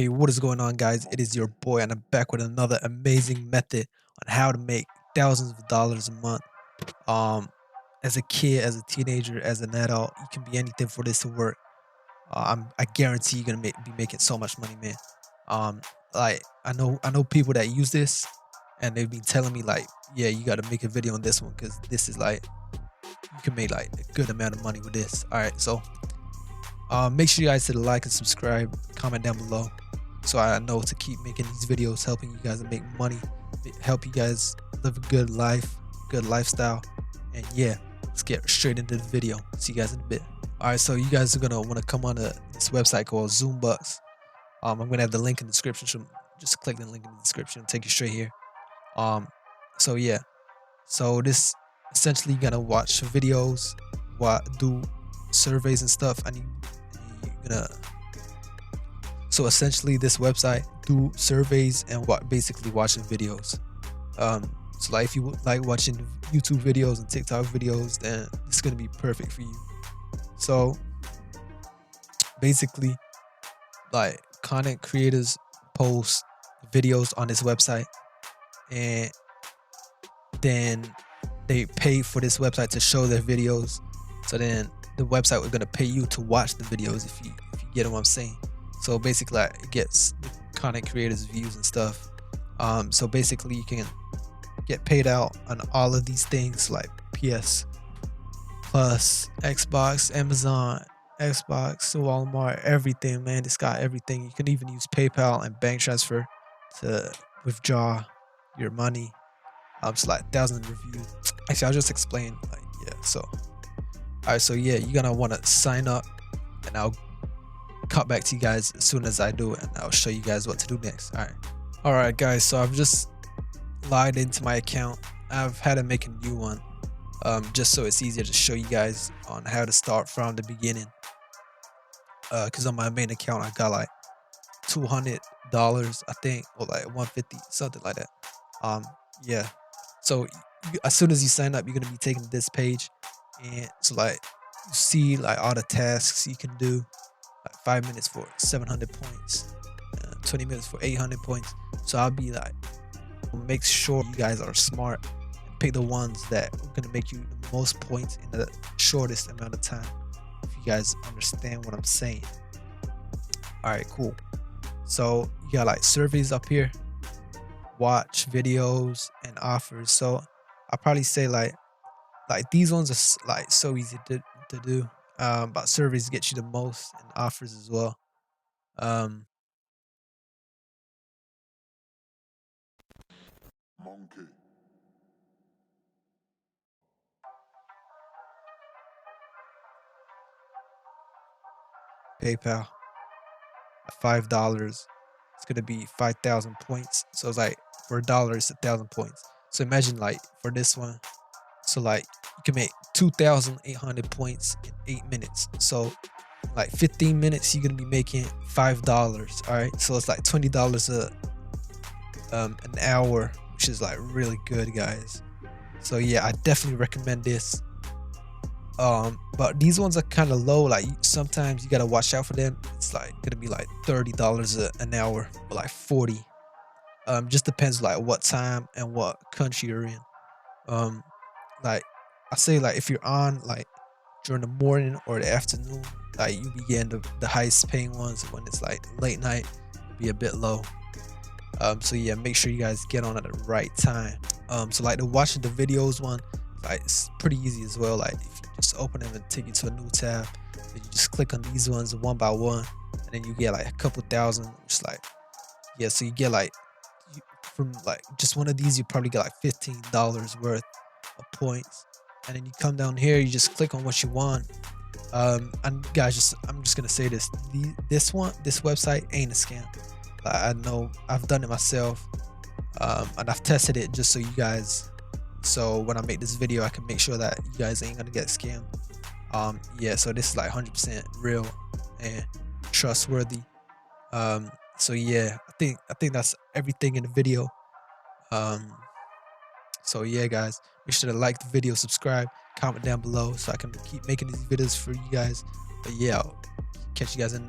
Hey, what is going on, guys? It is your boy, and I'm back with another amazing method on how to make thousands of dollars a month. Um, as a kid, as a teenager, as an adult, you can be anything for this to work. I guarantee you're gonna be making so much money, man. Um, like I know people that use this, and they've been telling me like, yeah, you got to make a video on this one because this is like you can make like a good amount of money with this. All right, so make sure you guys hit a like and subscribe, comment down below, so I know to keep making these videos, helping you guys to make money, help you guys live a good life, good lifestyle. And yeah, let's get straight into the video. See you guys in a bit. All right, so you guys are gonna want to come on to this website called Zoombucks. I'm gonna have the link in the description. So just click the link in the description, take you straight here. Um, so yeah, so this essentially you're gonna watch videos, what do surveys and stuff, and you're gonna so essentially this website do surveys and what basically watching videos. So like if you like watching YouTube videos and TikTok videos, then it's gonna be perfect for you. So basically, like content creators post videos on this website, and then they pay for this website to show their videos. So then the website was gonna pay you to watch the videos if you get what I'm saying. So basically, like, it gets the content creators views and stuff. So basically, you can get paid out on all of these things like PS Plus, Xbox, Amazon, Xbox, Walmart, everything, man. It's got everything. You can even use PayPal and bank transfer to withdraw your money. It's like thousands of reviews. Actually, I'll just explain. Like, yeah. So, all right. So yeah, you're gonna want to sign up, and I'll cut back to you guys as soon as I do it, and I'll show you guys what to do next. All right, guys. So I've just logged into my account. I've had to make a new one, just so it's easier to show you guys on how to start from the beginning. Because on my main account, I got like $200, I think, or like 150, something like that. Yeah. So as soon as you sign up, you're gonna be taken to this page, and so like you see like all the tasks you can do. Like 5 minutes for 700 points, 20 minutes for 800 points. So I'll be like, make sure you guys are smart and pick the ones that are gonna make you the most points in the shortest amount of time. If you guys understand what I'm saying. All right, cool. So you got like surveys up here, watch videos and offers. So I'll probably say like these ones are like so easy to do. But surveys get you the most and offers as well. Um, Monkey. PayPal, $5. It's gonna be 5,000 points. So it's like for $1, it's 1,000 points. So imagine like for this one, so like you can make 2,800 points in 8 minutes. So like 15 minutes, you're gonna be making $5. All right, so it's like $20 an hour, which is like really good, guys. So yeah, I definitely recommend this. But these ones are kind of low. Like sometimes you gotta watch out for them. It's like gonna be like $30 an hour, or like 40. Just depends like what time and what country you're in. Um, like I say, like if you're on like during the morning or the afternoon, like you be getting the highest paying ones. When it's like late night, it'll be a bit low. So yeah, make sure you guys get on at the right time. So like the watching the videos one, like it's pretty easy as well. Like if you just open them and take you to a new tab, then you just click on these ones one by one, and then you get like a couple thousand. Just like, yeah, so you get like from like just one of these, you probably get like $15 worth of points. And then you come down here, you just click on what you want. And guys, I'm just gonna say this: this website ain't a scam. Like, I know I've done it myself, and I've tested it just so you guys. So when I make this video, I can make sure that you guys ain't gonna get scammed. Yeah. So this is like 100% real and trustworthy. So yeah, I think that's everything in the video. Um, so yeah, guys, make sure to like the video, subscribe, comment down below, so I can keep making these videos for you guys. But yeah, I'll catch you guys in the next.